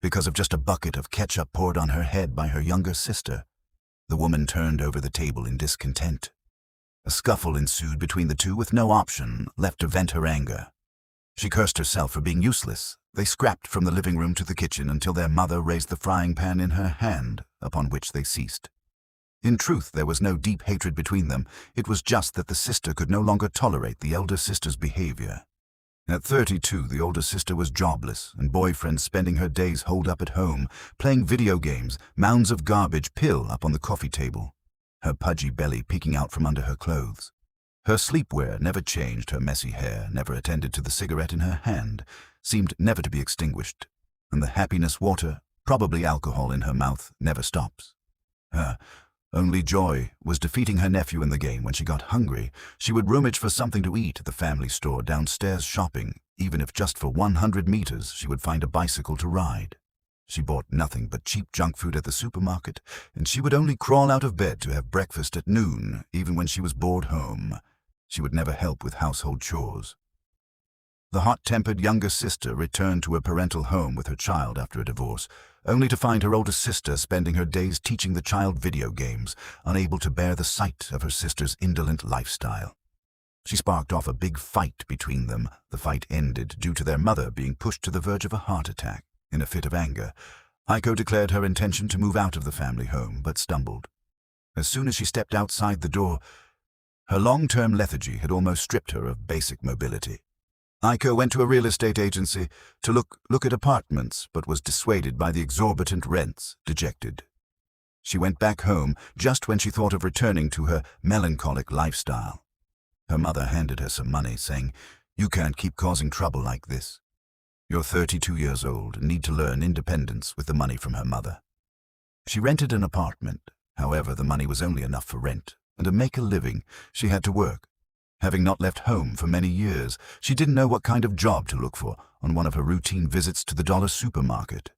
because of just a bucket of ketchup poured on her head by her younger sister. The woman turned over the table in discontent. A scuffle ensued between the two with no option left to vent her anger. She cursed herself for being useless. They scrapped from the living room to the kitchen until their mother raised the frying pan in her hand, upon which they ceased. In truth, there was no deep hatred between them. It was just that the sister could no longer tolerate the elder sister's behavior. At 32, the older sister was jobless, and boyfriend spending her days holed up at home, playing video games, mounds of garbage pill up on the coffee table, her pudgy belly peeking out from under her clothes. Her sleepwear never changed, her messy hair never attended to the cigarette in her hand, seemed never to be extinguished, and the happiness water, probably alcohol in her mouth, never stops. Her only joy was defeating her nephew in the game. When she got hungry, she would rummage for something to eat at the family store downstairs shopping. Even if just for 100 meters, she would find a bicycle to ride. She bought nothing but cheap junk food at the supermarket, and she would only crawl out of bed to have breakfast at noon, even when she was bored home. She would never help with household chores. The hot-tempered younger sister returned to her parental home with her child after a divorce, only to find her older sister spending her days teaching the child video games, unable to bear the sight of her sister's indolent lifestyle. She sparked off a big fight between them. The fight ended due to their mother being pushed to the verge of a heart attack. In a fit of anger, Aiko declared her intention to move out of the family home, but stumbled. As soon as she stepped outside the door, her long-term lethargy had almost stripped her of basic mobility. Aiko went to a real estate agency to look at apartments, but was dissuaded by the exorbitant rents, dejected. She went back home just when she thought of returning to her melancholic lifestyle. Her mother handed her some money, saying, "You can't keep causing trouble like this. You're 32 years old and need to learn independence," with the money from her mother. She rented an apartment. However, the money was only enough for rent, and to make a living, she had to work. Having not left home for many years, she didn't know what kind of job to look for on one of her routine visits to the dollar supermarket.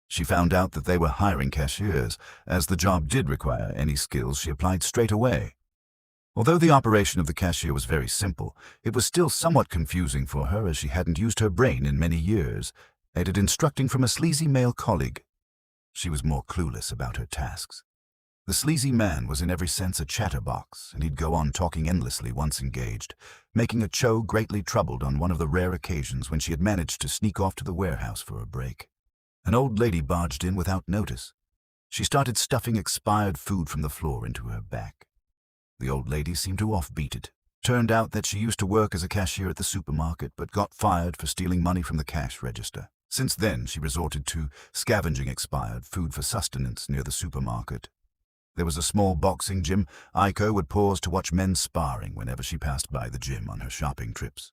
She found out that they were hiring cashiers. As the job did require any skills, she applied straight away. Although the operation of the cashier was very simple, it was still somewhat confusing for her as she hadn't used her brain in many years, aided instructing from a sleazy male colleague. She was more clueless about her tasks. The sleazy man was in every sense a chatterbox, and he'd go on talking endlessly once engaged, making Cho greatly troubled on one of the rare occasions when she had managed to sneak off to the warehouse for a break. An old lady barged in without notice. She started stuffing expired food from the floor into her back. The old lady seemed to offbeat it. Turned out that she used to work as a cashier at the supermarket, but got fired for stealing money from the cash register. Since then, she resorted to scavenging expired food for sustenance near the supermarket. There was a small boxing gym. Aiko would pause to watch men sparring whenever she passed by the gym on her shopping trips.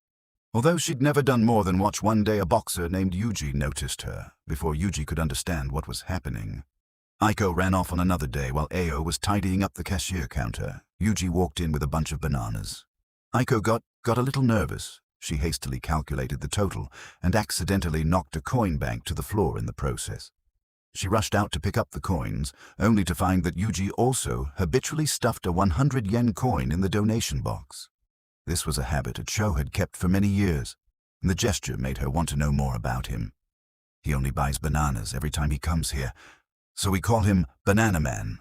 Although she'd never done more than watch, one day a boxer named Yuji noticed her, before Yuji could understand what was happening. Aiko ran off on another day while Ao was tidying up the cashier counter. Yuji walked in with a bunch of bananas. Aiko got a little nervous. She hastily calculated the total and accidentally knocked a coin bank to the floor in the process. She rushed out to pick up the coins, only to find that Yuji also habitually stuffed a 100-yen coin in the donation box. This was a habit Cho had kept for many years, and the gesture made her want to know more about him. "He only buys bananas every time he comes here, so we call him Banana Man,"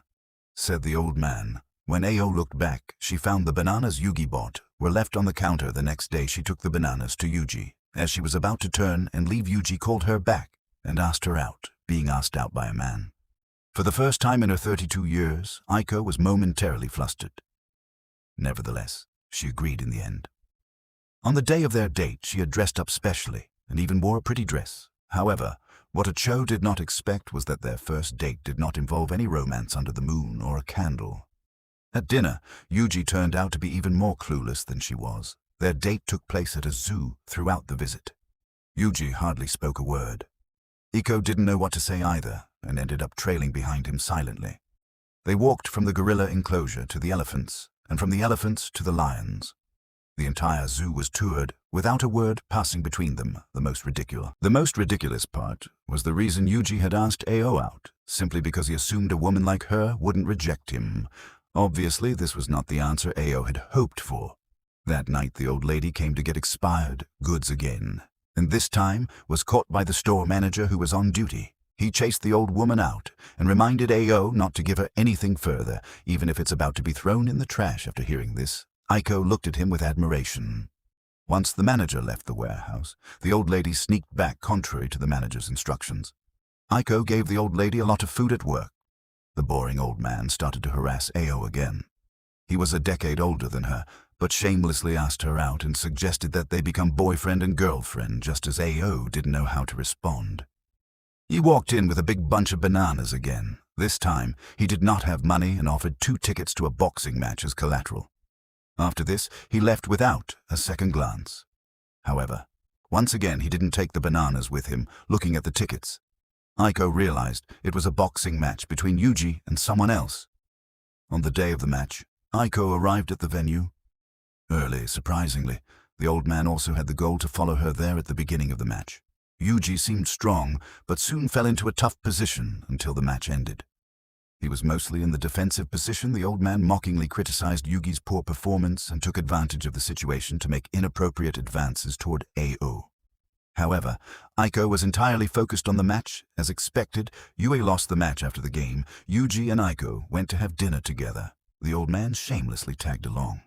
said the old man. When Ao looked back, she found the bananas Yugi bought were left on the counter. The next day she took the bananas to Yuji. As she was about to turn and leave, Yuji called her back and asked her out, being asked out by a man. For the first time in her 32 years, Aiko was momentarily flustered. Nevertheless, she agreed in the end. On the day of their date, she had dressed up specially and even wore a pretty dress. However, what Cho did not expect was that their first date did not involve any romance under the moon or a candle. At dinner, Yuji turned out to be even more clueless than she was. Their date took place at a zoo throughout the visit. Yuji hardly spoke a word. Aiko didn't know what to say either, and ended up trailing behind him silently. They walked from the gorilla enclosure to the elephants, and from the elephants to the lions. The entire zoo was toured, without a word passing between them. The most ridiculous part was the reason Yuji had asked Ao out, simply because he assumed a woman like her wouldn't reject him. Obviously, this was not the answer Ao had hoped for. That night, the old lady came to get expired goods again, and this time was caught by the store manager who was on duty. He chased the old woman out and reminded AO not to give her anything further, even if it's about to be thrown in the trash. After hearing this, Aiko looked at him with admiration. Once the manager left the warehouse, the old lady sneaked back contrary to the manager's instructions. Aiko gave the old lady a lot of food at work. The boring old man started to harass AO again. He was a decade older than her, but shamelessly asked her out and suggested that they become boyfriend and girlfriend, just as AO didn't know how to respond. He walked in with a big bunch of bananas again. This time, he did not have money and offered 2 tickets to a boxing match as collateral. After this, he left without a second glance. However, once again he didn't take the bananas with him, looking at the tickets. Aiko realized it was a boxing match between Yuji and someone else. On the day of the match, Aiko arrived at the venue early. Surprisingly, the old man also had the goal to follow her there at the beginning of the match. Yuji seemed strong, but soon fell into a tough position until the match ended. He was mostly in the defensive position. The old man mockingly criticized Yugi's poor performance and took advantage of the situation to make inappropriate advances toward AO. However, Aiko was entirely focused on the match. As expected, Yui lost the match after the game. Yuji and Aiko went to have dinner together. The old man shamelessly tagged along.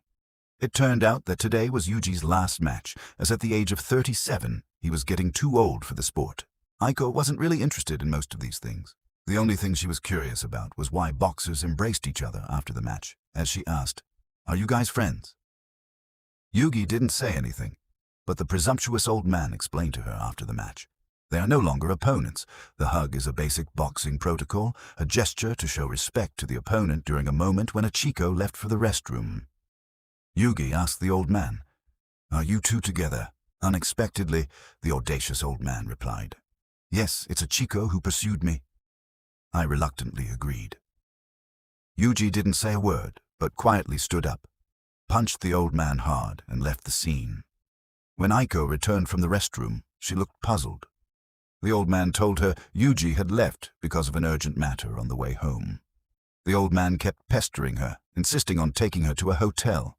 It turned out that today was Yuji's last match, as at the age of 37, he was getting too old for the sport. Aiko wasn't really interested in most of these things. The only thing she was curious about was why boxers embraced each other after the match, as she asked, "Are you guys friends?" Yugi didn't say anything, but the presumptuous old man explained to her after the match. They are no longer opponents. The hug is a basic boxing protocol, a gesture to show respect to the opponent during a moment when a Chico left for the restroom. Yugi asked the old man, "Are you two together?" Unexpectedly, the audacious old man replied, "Yes, it's a Chico who pursued me." I reluctantly agreed. Yuji didn't say a word, but quietly stood up, punched the old man hard, and left the scene. When Aiko returned from the restroom, she looked puzzled. The old man told her Yuji had left because of an urgent matter on the way home. The old man kept pestering her, insisting on taking her to a hotel.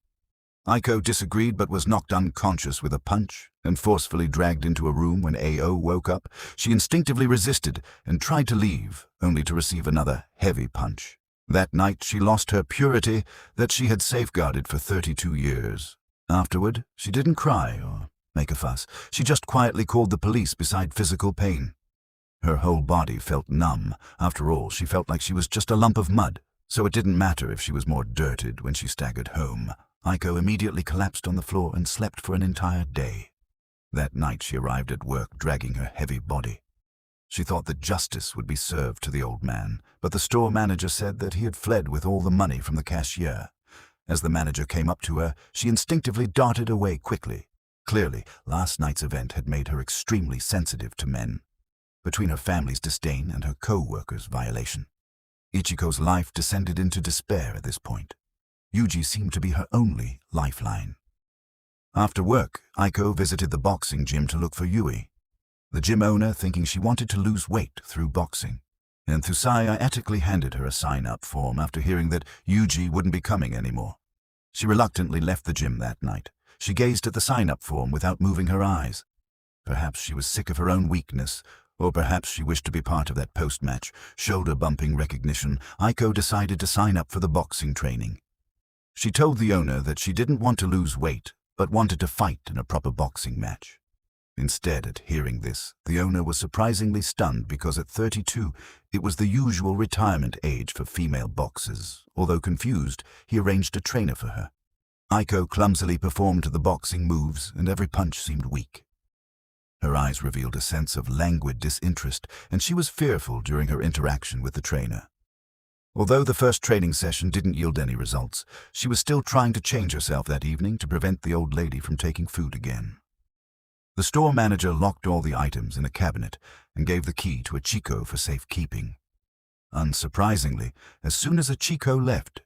Aiko disagreed but was knocked unconscious with a punch and forcefully dragged into a room. When AO woke up, she instinctively resisted and tried to leave, only to receive another heavy punch. That night she lost her purity that she had safeguarded for 32 years. Afterward, she didn't cry or make a fuss. She just quietly called the police beside physical pain. Her whole body felt numb. After all, she felt like she was just a lump of mud, so it didn't matter if she was more dirted when she staggered home. Aiko immediately collapsed on the floor and slept for an entire day. That night she arrived at work dragging her heavy body. She thought that justice would be served to the old man, but the store manager said that he had fled with all the money from the cashier. As the manager came up to her, she instinctively darted away quickly. Clearly, last night's event had made her extremely sensitive to men. Between her family's disdain and her co-workers' violation, Ichiko's life descended into despair at this point. Yuji seemed to be her only lifeline. After work, Aiko visited the boxing gym to look for Yui, the gym owner thinking she wanted to lose weight through boxing. Enthusiastically handed her a sign-up form after hearing that Yuji wouldn't be coming anymore. She reluctantly left the gym that night. She gazed at the sign-up form without moving her eyes. Perhaps she was sick of her own weakness, or perhaps she wished to be part of that post-match, shoulder-bumping recognition. Aiko decided to sign up for the boxing training. She told the owner that she didn't want to lose weight, but wanted to fight in a proper boxing match. Instead, at hearing this, the owner was surprisingly stunned because at 32, it was the usual retirement age for female boxers. Although confused, he arranged a trainer for her. Aiko clumsily performed the boxing moves, and every punch seemed weak. Her eyes revealed a sense of languid disinterest, and she was fearful during her interaction with the trainer. Although the first training session didn't yield any results, she was still trying to change herself that evening to prevent the old lady from taking food again. The store manager locked all the items in a cabinet and gave the key to a Chico for safekeeping. Unsurprisingly, as soon as a Chico left,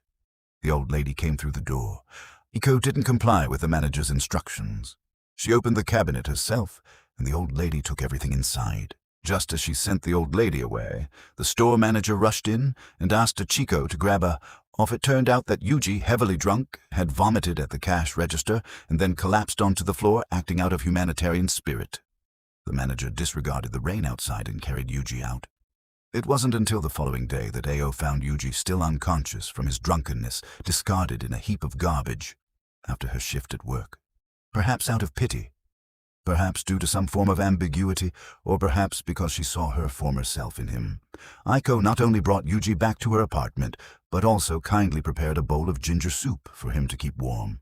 the old lady came through the door. Aiko didn't comply with the manager's instructions. She opened the cabinet herself, and the old lady took everything inside. Just as she sent the old lady away, the store manager rushed in and asked a Chico to grab her off. It turned out that Yuji, heavily drunk, had vomited at the cash register and then collapsed onto the floor, acting out of humanitarian spirit. The manager disregarded the rain outside and carried Yuji out. It wasn't until the following day that Ao found Yuji still unconscious from his drunkenness, discarded in a heap of garbage after her shift at work. Perhaps out of pity, perhaps due to some form of ambiguity, or perhaps because she saw her former self in him, Aiko not only brought Yuji back to her apartment, but also kindly prepared a bowl of ginger soup for him to keep warm.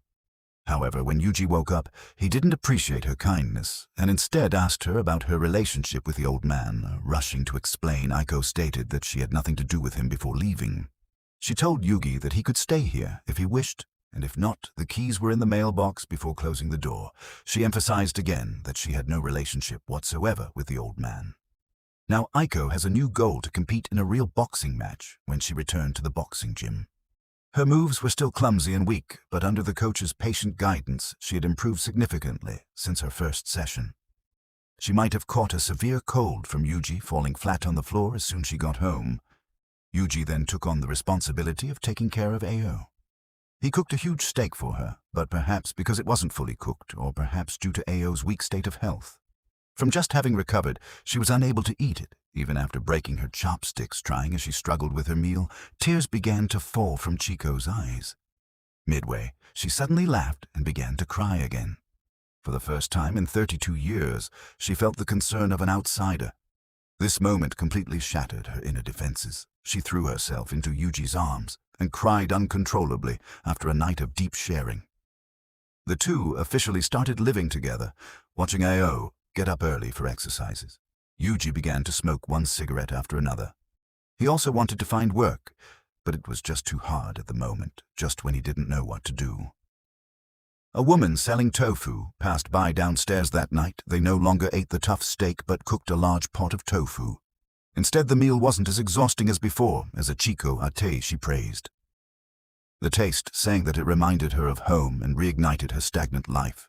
However, when Yuji woke up, he didn't appreciate her kindness, and instead asked her about her relationship with the old man. Rushing to explain, Aiko stated that she had nothing to do with him before leaving. She told Yugi that he could stay here if he wished, and if not, the keys were in the mailbox before closing the door. She emphasized again that she had no relationship whatsoever with the old man. Now Aiko has a new goal to compete in a real boxing match when she returned to the boxing gym. Her moves were still clumsy and weak, but under the coach's patient guidance, she had improved significantly since her first session. She might have caught a severe cold from Yuji falling flat on the floor as soon as she got home. Yuji then took on the responsibility of taking care of Ao. He cooked a huge steak for her, but perhaps because it wasn't fully cooked, or perhaps due to Ao's weak state of health. From just having recovered, she was unable to eat it. Even after breaking her chopsticks trying as she struggled with her meal, tears began to fall from Chico's eyes. Midway, she suddenly laughed and began to cry again. For the first time in 32 years, she felt the concern of an outsider. This moment completely shattered her inner defenses. She threw herself into Yuji's arms and cried uncontrollably after a night of deep sharing. The two officially started living together, watching Ao get up early for exercises. Yuji began to smoke one cigarette after another. He also wanted to find work, but it was just too hard at the moment, just when he didn't know what to do. A woman selling tofu passed by downstairs that night. They no longer ate the tough steak but cooked a large pot of tofu. Instead, the meal wasn't as exhausting as before, as a Chico ate she praised. The taste saying that it reminded her of home and reignited her stagnant life.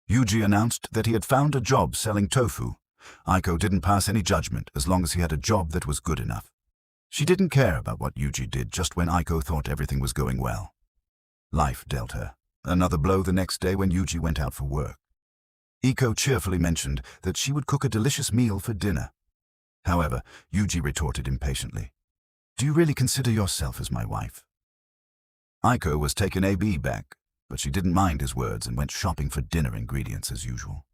Yuji announced that he had found a job selling tofu. Aiko didn't pass any judgment as long as he had a job that was good enough. She didn't care about what Yuji did just when Aiko thought everything was going well. Life dealt her another blow the next day when Yuji went out for work. Aiko cheerfully mentioned that she would cook a delicious meal for dinner. However, Yuji retorted impatiently, "Do you really consider yourself as my wife?" Aiko was taken aback, but she didn't mind his words and went shopping for dinner ingredients as usual.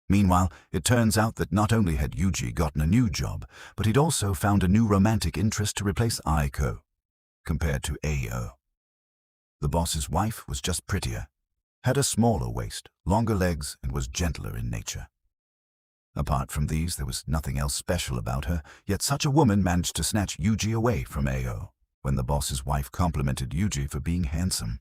Meanwhile, it turns out that not only had Yuji gotten a new job, but he'd also found a new romantic interest to replace Aiko, compared to Ao. The boss's wife was just prettier, had a smaller waist, longer legs, and was gentler in nature. Apart from these, there was nothing else special about her, yet such a woman managed to snatch Yuji away from Ao when the boss's wife complimented Yuji for being handsome.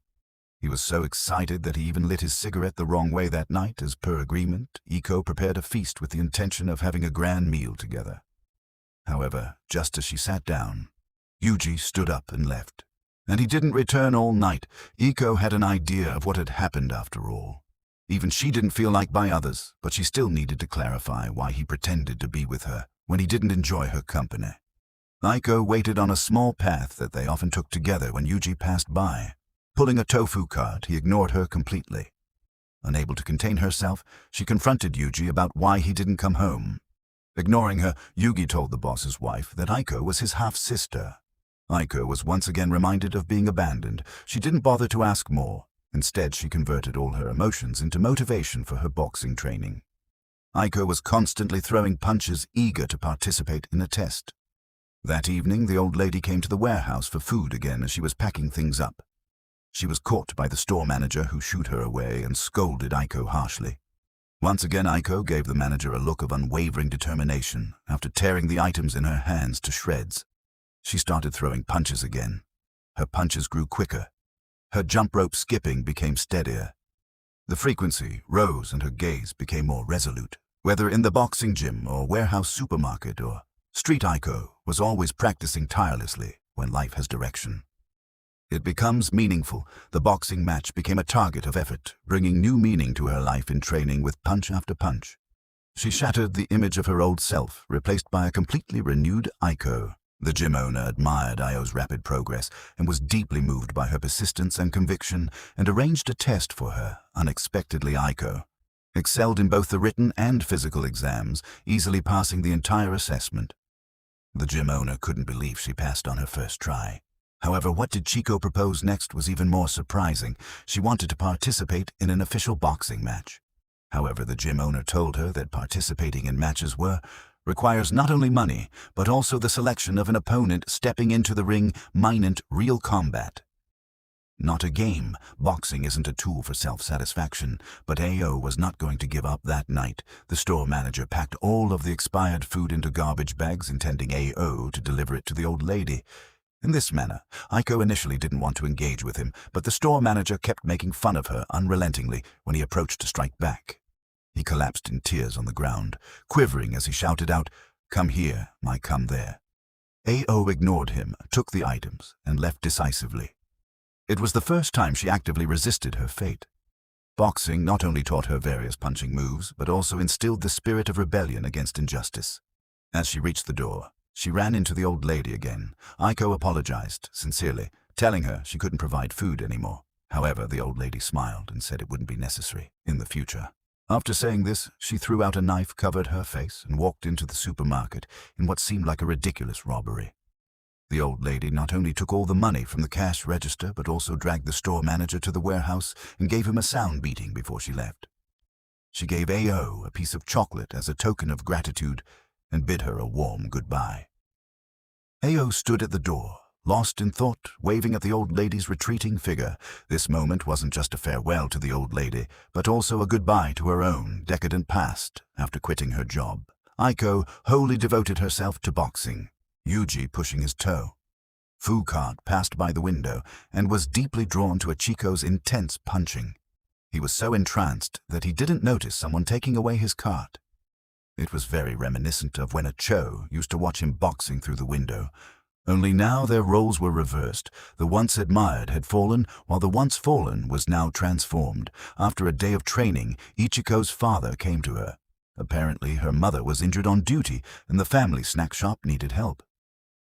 He was so excited that he even lit his cigarette the wrong way that night. As per agreement, Aiko prepared a feast with the intention of having a grand meal together. However, just as she sat down, Yuji stood up and left. And he didn't return all night. Aiko had an idea of what had happened after all. Even she didn't feel liked by others, but she still needed to clarify why he pretended to be with her when he didn't enjoy her company. Aiko waited on a small path that they often took together when Yuji passed by. Pulling a tofu cart, he ignored her completely. Unable to contain herself, she confronted Yuji about why he didn't come home. Ignoring her, Yugi told the boss's wife that Aiko was his half-sister. Aiko was once again reminded of being abandoned. She didn't bother to ask more. Instead, she converted all her emotions into motivation for her boxing training. Aiko was constantly throwing punches, eager to participate in a test. That evening, the old lady came to the warehouse for food again as she was packing things up. She was caught by the store manager, who shooed her away and scolded Aiko harshly. Once again, Aiko gave the manager a look of unwavering determination after tearing the items in her hands to shreds. She started throwing punches again. Her punches grew quicker. Her jump rope skipping became steadier. The frequency rose and her gaze became more resolute. Whether in the boxing gym or warehouse supermarket or street, Aiko was always practicing tirelessly when life has direction. It becomes meaningful. The boxing match became a target of effort, bringing new meaning to her life in training with punch after punch. She shattered the image of her old self, replaced by a completely renewed Aiko. The gym owner admired Aiko's rapid progress and was deeply moved by her persistence and conviction, and arranged a test for her. Unexpectedly, Aiko excelled in both the written and physical exams, easily passing the entire assessment. The gym owner couldn't believe she passed on her first try. However, what did Chico propose next was even more surprising. She wanted to participate in an official boxing match. However, the gym owner told her that participating in matches requires not only money, but also the selection of an opponent stepping into the ring, minent real combat. Not a game. Boxing isn't a tool for self-satisfaction, but AO was not going to give up that night. The store manager packed all of the expired food into garbage bags, intending AO to deliver it to the old lady. In this manner, Aiko initially didn't want to engage with him, but the store manager kept making fun of her unrelentingly when he approached to strike back. He collapsed in tears on the ground, quivering as he shouted out, "Come here, my come there." AO ignored him, took the items, and left decisively. It was the first time she actively resisted her fate. Boxing not only taught her various punching moves, but also instilled the spirit of rebellion against injustice. As she reached the door, she ran into the old lady again. Aiko apologized, sincerely, telling her she couldn't provide food anymore. However, the old lady smiled and said it wouldn't be necessary in the future. After saying this, she threw out a knife, covered her face, and walked into the supermarket in what seemed like a ridiculous robbery. The old lady not only took all the money from the cash register, but also dragged the store manager to the warehouse and gave him a sound beating before she left. She gave AO a piece of chocolate as a token of gratitude and bid her a warm goodbye. AO stood at the door, lost in thought, waving at the old lady's retreating figure. This moment wasn't just a farewell to the old lady, but also a goodbye to her own decadent past after quitting her job. Aiko wholly devoted herself to boxing, Yuji pushing his toe. Fukart passed by the window and was deeply drawn to Ichiko's intense punching. He was so entranced that he didn't notice someone taking away his cart. It was very reminiscent of when Cho used to watch him boxing through the window. Only now their roles were reversed. The once admired had fallen, while the once fallen was now transformed. After a day of training, Ichiko's father came to her. Apparently, her mother was injured on duty, and the family snack shop needed help.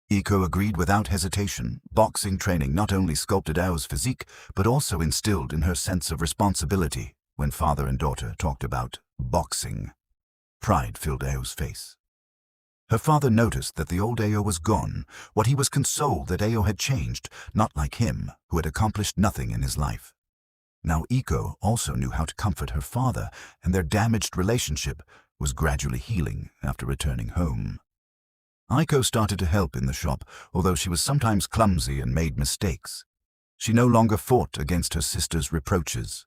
Iko agreed without hesitation. Boxing training not only sculpted Ao's physique, but also instilled in her sense of responsibility. When father and daughter talked about boxing, pride filled Ao's face. Her father noticed that the old Ao was gone. What he was consoled that Ao had changed, not like him, who had accomplished nothing in his life. Now Iko also knew how to comfort her father, and their damaged relationship was gradually healing after returning home. Aiko started to help in the shop, although she was sometimes clumsy and made mistakes. She no longer fought against her sister's reproaches.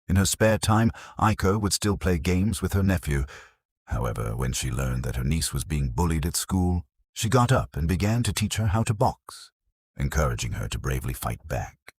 In her spare time, Aiko would still play games with her nephew. However, when she learned that her niece was being bullied at school, she got up and began to teach her how to box, encouraging her to bravely fight back.